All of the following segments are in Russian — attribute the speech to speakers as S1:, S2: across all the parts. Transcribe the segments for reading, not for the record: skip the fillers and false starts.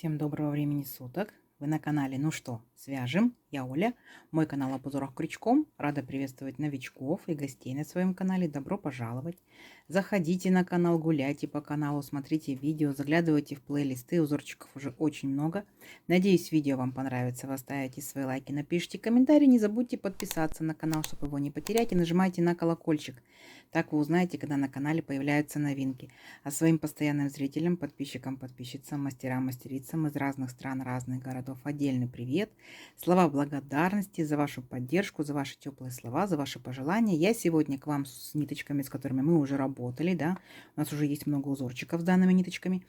S1: Всем доброго времени суток. Вы на канале «Ну что, свяжем?» Я Оля. Мой канал об узорах крючком. Рада приветствовать новичков и гостей на своем канале. Добро пожаловать. Заходите на канал, гуляйте по каналу, смотрите видео, заглядывайте в плейлисты. Узорчиков уже очень много. Надеюсь, видео вам понравится. Вы оставите свои лайки, напишите комментарии. Не забудьте подписаться на канал, чтобы его не потерять. И нажимайте на колокольчик. Так вы узнаете, когда на канале появляются новинки. А своим постоянным зрителям, подписчикам, подписчицам, мастерам, мастерицам из разных стран, разных городов отдельный привет. Слова благодарности за вашу поддержку, за ваши теплые слова, за ваши пожелания. Я сегодня к вам с ниточками, с которыми мы уже работали, да. У нас уже есть много узорчиков с данными ниточками.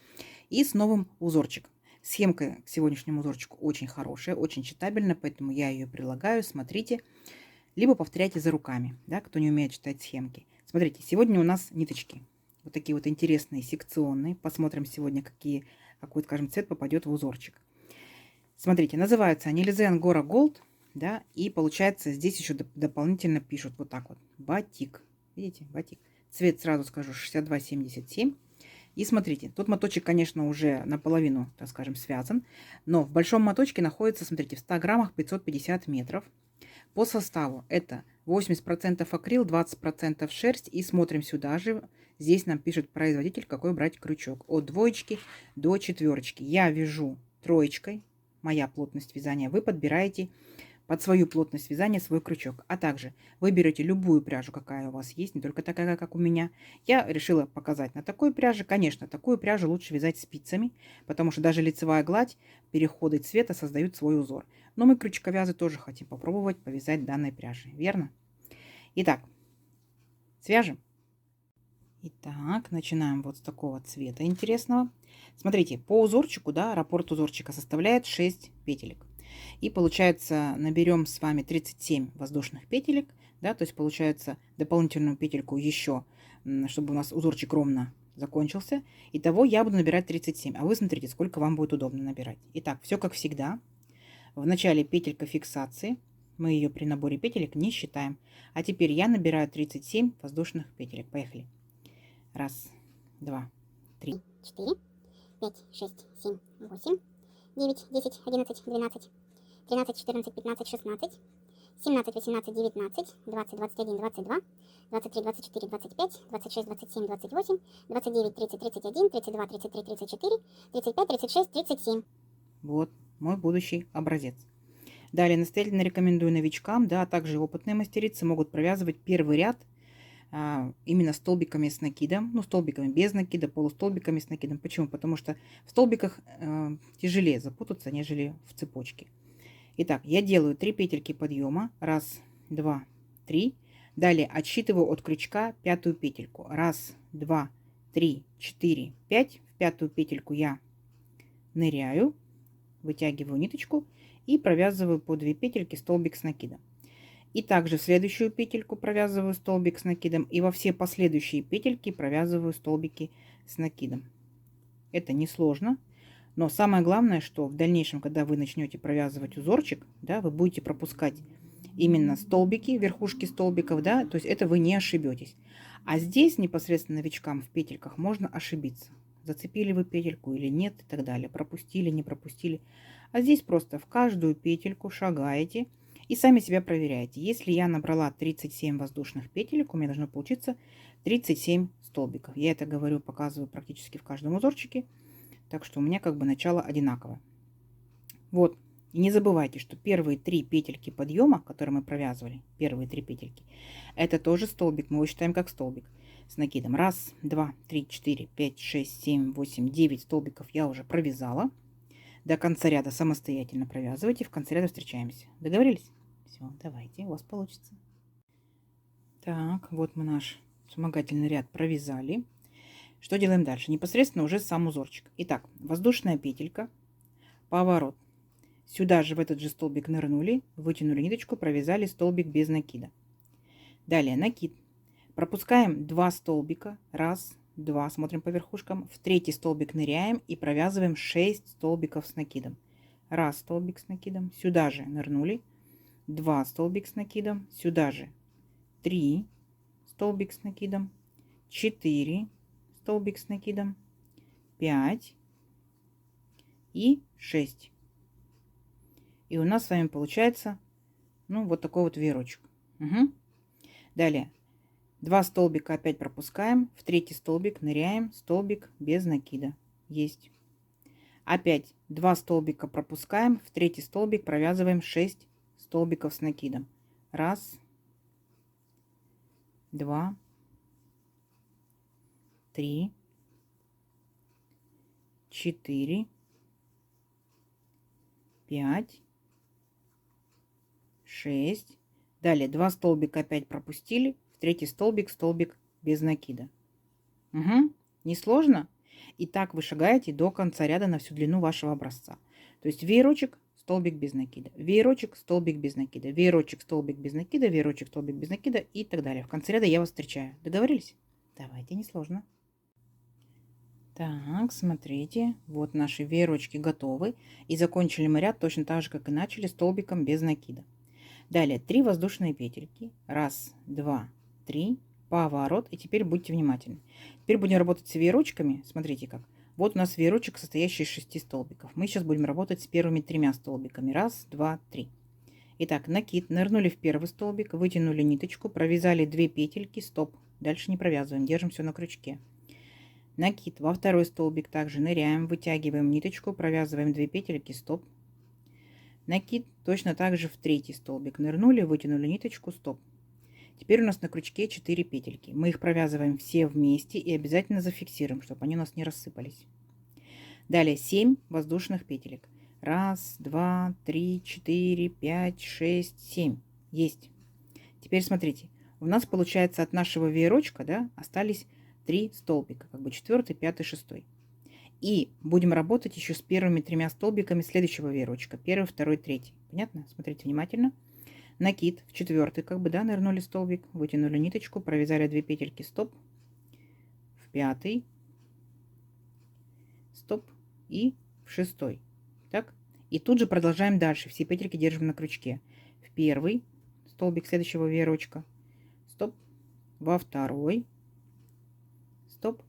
S1: И с новым узорчиком. Схемка к сегодняшнему узорчику очень хорошая, очень читабельная, поэтому я ее прилагаю. Смотрите, либо повторяйте за руками, да, кто не умеет читать схемки. Смотрите, сегодня у нас ниточки. Вот такие вот интересные, секционные. Посмотрим сегодня, какой, скажем, цвет попадет в узорчик. Смотрите, называются они Alize Angora Gold, да, и получается здесь еще дополнительно пишут вот так вот. Батик. Видите, батик. Цвет, сразу скажу, 6277. И смотрите, тут моточек, конечно, уже наполовину, так скажем, связан. Но в большом моточке находится, смотрите, в 100 граммах 550 метров. По составу это 80% акрил, 20% шерсть. И смотрим сюда же. Здесь нам пишет производитель, какой брать крючок. От двоечки до четверочки. Я вяжу троечкой. Моя плотность вязания. Вы подбираете под свою плотность вязания свой крючок. А также вы берете любую пряжу, какая у вас есть, не только такая, как у меня. Я решила показать на такой пряже. Конечно, такую пряжу лучше вязать спицами, потому что даже лицевая гладь, переходы цвета создают свой узор. Но мы, крючковязы, тоже хотим попробовать повязать данной пряжей. Верно? Итак, свяжем. Итак, начинаем вот с такого цвета интересного. Смотрите, по узорчику, да, раппорт узорчика составляет 6 петелек. И получается, наберем с вами 37 воздушных петелек, да, то есть получается дополнительную петельку еще, чтобы у нас узорчик ровно закончился. Итого я буду набирать 37, а вы смотрите, сколько вам будет удобно набирать. Итак, все как всегда. В начале петелька фиксации, мы ее при наборе петелек не считаем. А теперь я набираю 37 воздушных петелек. Поехали. Раз, два, три.
S2: 4, 5, 6, 7, 8, 9, 10, 11, 12, 13, 14, 15, 16, 17, 18, 19, 20, 21, 22, 23, 24, 25, 26, 27, 28, 29, 30, 31, 32, 33, 34, 35, 36, 37.
S1: Вот мой будущий образец. Далее настоятельно рекомендую новичкам, да, а также опытные мастерицы могут провязывать первый ряд именно столбиками с накидом, ну, столбиками без накида, полустолбиками с накидом. Почему? Потому что в столбиках тяжелее запутаться, нежели в цепочке. Итак, я делаю 3 петельки подъема. Раз, два, три. Далее отсчитываю от крючка пятую петельку. Раз, два, три, четыре, пять. В пятую петельку я ныряю, вытягиваю ниточку и провязываю по 2 петельки столбик с накидом. И также в следующую петельку провязываю столбик с накидом. И во все последующие петельки провязываю столбики с накидом. Это несложно. Но самое главное, что в дальнейшем, когда вы начнете провязывать узорчик, да, вы будете пропускать именно столбики, верхушки столбиков, да, то есть это вы не ошибетесь. А здесь непосредственно новичкам в петельках можно ошибиться. Зацепили вы петельку или нет и так далее. Пропустили, не пропустили. А здесь просто в каждую петельку шагаете и сами себя проверяете. Если я набрала 37 воздушных петелек, у меня должно получиться 37 столбиков. Я это говорю, показываю практически в каждом узорчике. Так что у меня как бы начало одинаковое. Вот. И не забывайте, что первые 3 петельки подъема, которые мы провязывали, первые 3 петельки, это тоже столбик. Мы его считаем как столбик с накидом. Раз, два, три, четыре, пять, шесть, семь, восемь, 9 столбиков я уже провязала. До конца ряда самостоятельно провязывайте. В конце ряда встречаемся. Договорились? Все, давайте, у вас получится. Так, вот мы наш вспомогательный ряд провязали. Что делаем дальше? Непосредственно уже сам узорчик. Итак, воздушная петелька, поворот. Сюда же в этот же столбик нырнули, вытянули ниточку, провязали столбик без накида. Далее накид. Пропускаем 2 столбика. Раз, два, смотрим по верхушкам. В третий столбик ныряем и провязываем 6 столбиков с накидом. Раз столбик с накидом. Сюда же нырнули. 2 столбик с накидом. Сюда же 3 столбик с накидом. 4 столбик с накидом. 5. и 6. И у нас с вами получается, ну, вот такой вот веерочек. Угу. Далее 2 столбика опять пропускаем, в третий столбик ныряем, столбик без накида. Есть. Опять 2 столбика пропускаем, в третий столбик провязываем 6 столбиков с накидом. Раз, 2, 3, 4, 5, 6. Далее 2 столбика опять пропустили, в третий столбик, столбик без накида. Угу. Не сложно? И так вы шагаете до конца ряда на всю длину вашего образца. То есть веерочек, столбик без накида, веерочек, столбик без накида, веерочек, столбик без накида, веерочек, столбик без накида и так далее. В конце ряда я вас встречаю. Договорились? Давайте, несложно. Так, смотрите, вот наши веерочки готовы. И закончили мы ряд точно так же, как и начали, столбиком без накида. Далее 3 воздушные петельки. Раз, два, три. Поворот. И теперь будьте внимательны. Теперь будем работать с веерочками. Смотрите как. Вот у нас веерочек, состоящий из 6 столбиков. Мы сейчас будем работать с первыми 3 столбиками. Раз, два, три. Итак, накид. Нырнули в первый столбик, вытянули ниточку, провязали 2 петельки, стоп. Дальше не провязываем, держим все на крючке. Накид. Во второй столбик также ныряем, вытягиваем ниточку, провязываем 2 петельки, стоп. Накид точно так же в третий столбик. Нырнули, вытянули ниточку, стоп. Теперь у нас на крючке 4 петельки. Мы их провязываем все вместе и обязательно зафиксируем, чтобы они у нас не рассыпались. Далее 7 воздушных петелек. Раз, два, три, 4, 5, 6, 7. Есть. Теперь смотрите. У нас получается от нашего веерочка, да, остались 3 столбика. Как бы 4, 5, 6. И будем работать еще с первыми 3 столбиками следующего веерочка. 1, 2, 3. Понятно? Смотрите внимательно. Накид в 4, как бы, да, нырнули столбик, вытянули ниточку, провязали 2 петельки, стоп. В 5, стоп. И в 6. Так. И тут же продолжаем дальше. Все петельки держим на крючке. В 1 столбик следующего веерочка, стоп. Во 2, стоп.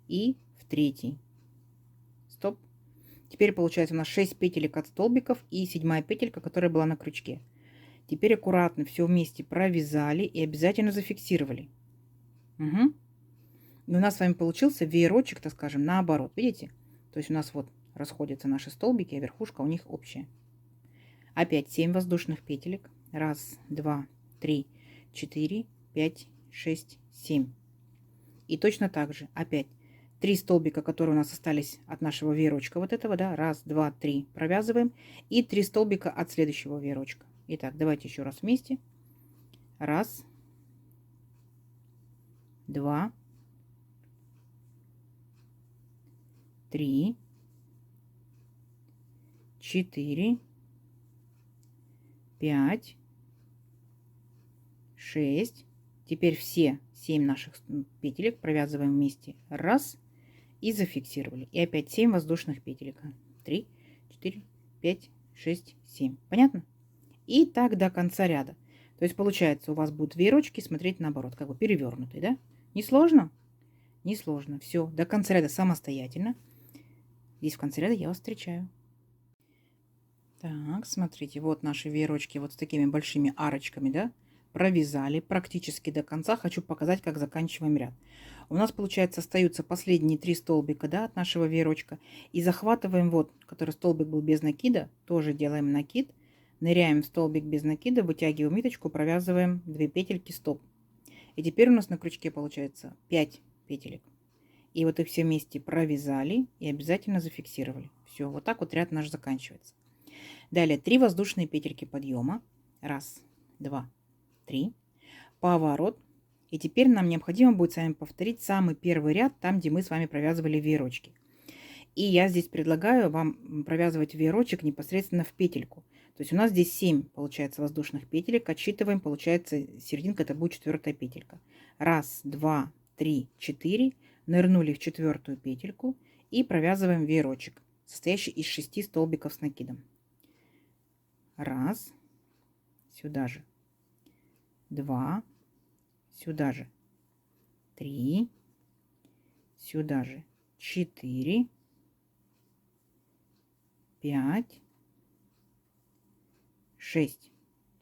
S1: И в 3, стоп. Теперь получается у нас 6 петелек от столбиков и 7 петелька, которая была на крючке. Теперь аккуратно все вместе провязали и обязательно зафиксировали. Угу. И у нас с вами получился веерочек, так скажем, наоборот. Видите? То есть у нас вот расходятся наши столбики, а верхушка у них общая. Опять 7 воздушных петелек. Раз, два, три, 4, 5, 6, 7. И точно так же опять 3 столбика, которые у нас остались от нашего веерочка вот этого, да, раз, два, три, провязываем. И 3 столбика от следующего веерочка. Итак, давайте еще раз вместе. Раз, два, 3, 4, 5, 6. Теперь все 7 наших петелек провязываем вместе. Раз. И зафиксировали. И опять 7 воздушных петелек. 3, 4, 5, 6, 7. Понятно? И так до конца ряда. То есть получается у вас будут веерочки смотреть наоборот, как бы перевернутые, да? Не сложно? Не сложно. Все, до конца ряда самостоятельно. Здесь в конце ряда я вас встречаю. Так, смотрите, вот наши веерочки вот с такими большими арочками, да? Провязали практически до конца. Хочу показать, как заканчиваем ряд. У нас, получается, остаются последние 3 столбика, да, от нашего веерочка. И захватываем вот, который столбик был без накида, тоже делаем накид. Ныряем в столбик без накида, вытягиваем ниточку, провязываем 2 петельки, стоп. И теперь у нас на крючке получается 5 петелек. И вот их все вместе провязали и обязательно зафиксировали. Все, вот так вот ряд наш заканчивается. Далее 3 воздушные петельки подъема. Раз, два, 3. Поворот. И теперь нам необходимо будет с вами повторить самый первый ряд, там, где мы с вами провязывали веерочки. И я здесь предлагаю вам провязывать веерочек непосредственно в петельку. То есть у нас здесь 7 получается воздушных петелек. Отсчитываем, получается серединка, это будет 4 петелька. Раз, два, 3, 4. Нырнули в 4 петельку и провязываем веерочек, состоящий из 6 столбиков с накидом. Раз, сюда же. 2, сюда же. 3, сюда же. 4, 5, 6.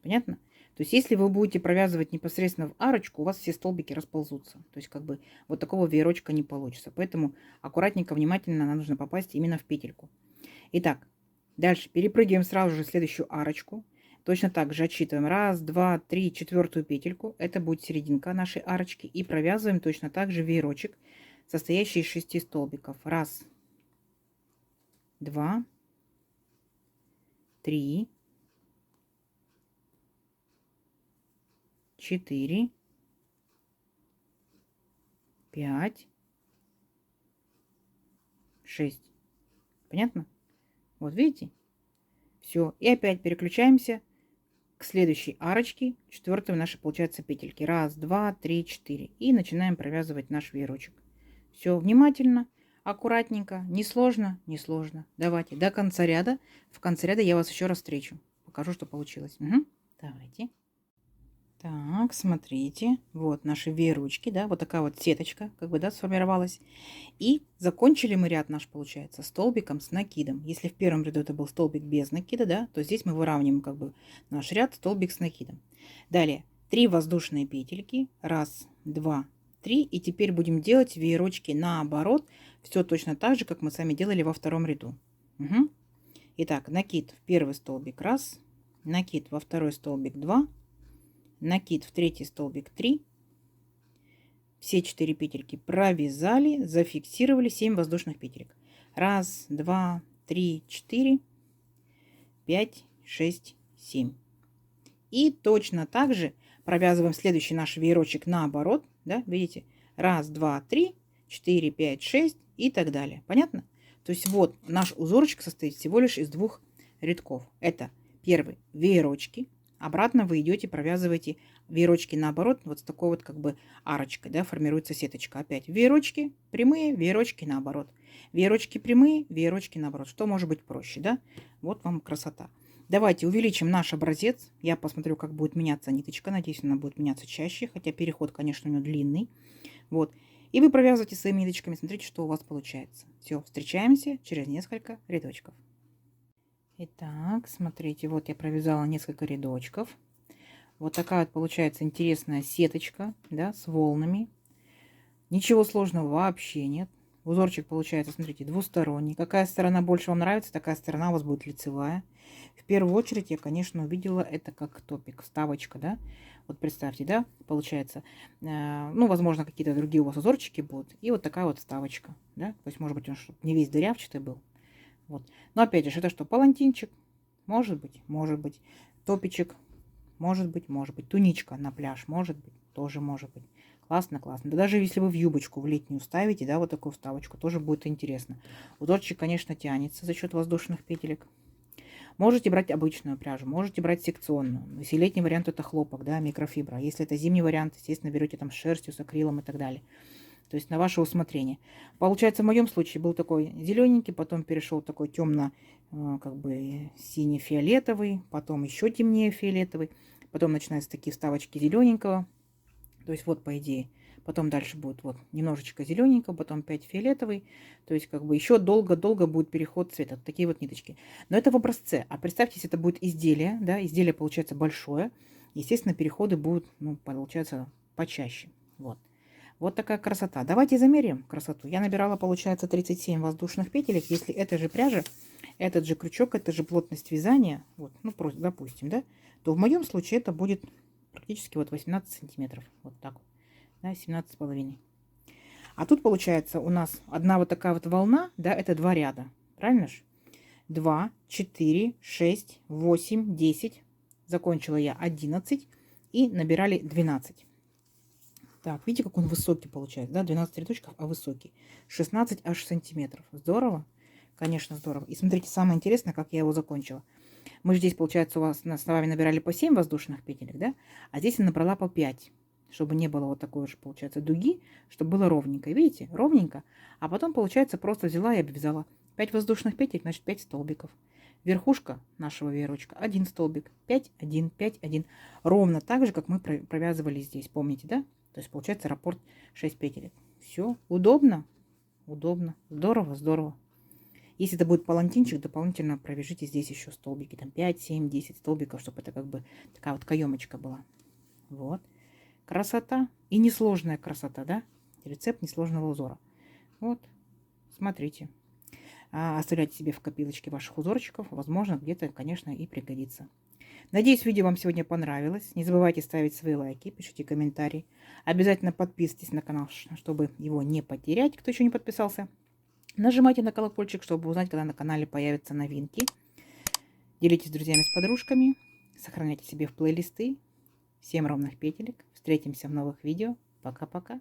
S1: Понятно? То есть, если вы будете провязывать непосредственно в арочку, у вас все столбики расползутся. То есть, как бы вот такого веерочка не получится. Поэтому аккуратненько, внимательно нам нужно попасть именно в петельку. Итак, дальше перепрыгиваем сразу же в следующую арочку. Точно так же отсчитываем 1, 2, 3, четвертую петельку. Это будет серединка нашей арочки. И провязываем точно так же веерочек, состоящий из 6 столбиков. 1, 2, 3, 4, 5, 6. Понятно? Вот видите? Все. И опять переключаемся к следующей арочке. Четвертая наша получается петельки. 1, 2, 3, 4. И начинаем провязывать наш веерочек. Все внимательно, аккуратненько, не сложно, не сложно. Давайте до конца ряда. В конце ряда я вас еще раз встречу. Покажу, что получилось. Угу. Давайте. Так, смотрите, вот наши веерочки, да, вот такая вот сеточка, как бы, да, сформировалась. И закончили мы ряд наш, получается, столбиком с накидом. Если в первом ряду это был столбик без накида, да, то здесь мы выравниваем, как бы, наш ряд столбик с накидом. Далее 3 воздушные петельки, 1, 2, 3, и теперь будем делать веерочки наоборот, все точно так же, как мы сами делали во втором ряду. Угу. Итак, накид в первый столбик 1, накид во второй столбик 2, накид в третий столбик 3, все 4 петельки провязали, зафиксировали 7 воздушных петелек. 1, 2, 3, 4, 5, 6, 7. И точно так же провязываем следующий наш веерочек наоборот, да, видите, 1, 2, 3, 4, 5, 6 и так далее. Понятно? То есть вот наш узорчик состоит всего лишь из 2 рядков. Это первый веерочки. Обратно вы идете, провязываете веерочки наоборот, вот с такой вот как бы арочкой, да, формируется сеточка. Опять веерочки прямые, веерочки наоборот. Веерочки прямые, веерочки наоборот. Что может быть проще, да? Вот вам красота. Давайте увеличим наш образец. Я посмотрю, как будет меняться ниточка. Надеюсь, она будет меняться чаще, хотя переход, конечно, у нее длинный. Вот. И вы провязываете своими ниточками, смотрите, что у вас получается. Все, встречаемся через несколько рядочков. Итак, смотрите, вот я провязала несколько рядочков. Вот такая вот получается интересная сеточка, да, с волнами. Ничего сложного вообще нет. Узорчик получается, смотрите, двусторонний. Какая сторона больше вам нравится, такая сторона у вас будет лицевая. В первую очередь я, конечно, увидела это как топик, вставочка, да. Вот представьте, да, получается, ну, возможно, какие-то другие у вас узорчики будут. И вот такая вот вставочка, да. То есть, может быть, он не весь дырявчатый был. Вот. Но опять же, это что, палантинчик? Может быть, может быть. Топичек? Может быть, может быть. Туничка на пляж? Может быть, тоже может быть. Классно, классно. Да даже если вы в юбочку в летнюю ставите, да, вот такую вставочку, тоже будет интересно. Узорчик, конечно, тянется за счет воздушных петелек. Можете брать обычную пряжу, можете брать секционную. Если летний вариант, это хлопок, да, микрофибра. Если это зимний вариант, естественно, берете там с шерстью, с акрилом и так далее. То есть на ваше усмотрение. Получается, в моем случае был такой зелененький, потом перешел такой темно, как бы сине-фиолетовый, потом еще темнее фиолетовый, потом начинаются такие вставочки зелененького. То есть вот по идее. Потом дальше будет вот немножечко зелененького, потом опять фиолетовый. То есть как бы еще долго-долго будет переход цвета. Такие вот ниточки. Но это в образце. А представьте, если это будет изделие, да, изделие получается большое. Естественно, переходы будут, ну, получается, почаще. Вот. Вот такая красота. Давайте замерим красоту. Я набирала, получается, 37 воздушных петелек. Если это же пряжа, этот же крючок, это же плотность вязания, вот, ну, просто, допустим, да, то в моем случае это будет практически вот 18 сантиметров. Вот так вот. Да, 17,5. А тут получается у нас одна вот такая вот волна, да, это 2 ряда. Правильно же? 2, 4, 6, 8, 10. Закончила я 11 и набирали 12. Так, видите, как он высокий получается, да, 12 рядочков, а высокий. 16 аж сантиметров. Здорово? Конечно, здорово. И смотрите, самое интересное, как я его закончила. Мы же здесь, получается, у вас с вами набирали по 7 воздушных петелек, да? А здесь я набрала по 5, чтобы не было вот такой же, получается, дуги, чтобы было ровненько. Видите, ровненько. А потом, получается, просто взяла и обвязала 5 воздушных петель, значит, 5 столбиков. Верхушка нашего веерочка 1 столбик, 5, 1, 5, 1. Ровно так же, как мы провязывали здесь, помните, да? То есть получается раппорт 6 петелек. Все удобно, удобно, здорово, здорово. Если это будет палантинчик, дополнительно провяжите здесь еще столбики, там 5, 7, 10 столбиков, чтобы это как бы такая вот каемочка была. Вот. Красота. И несложная красота, да? Рецепт несложного узора. Вот. Смотрите. Оставляйте себе в копилочке ваших узорчиков. Возможно, где-то, конечно, и пригодится. Надеюсь, видео вам сегодня понравилось. Не забывайте ставить свои лайки, пишите комментарии. Обязательно подписывайтесь на канал, чтобы его не потерять, кто еще не подписался. Нажимайте на колокольчик, чтобы узнать, когда на канале появятся новинки. Делитесь с друзьями, с подружками. Сохраняйте себе в плейлисты. Всем ровных петелек. Встретимся в новых видео. Пока-пока.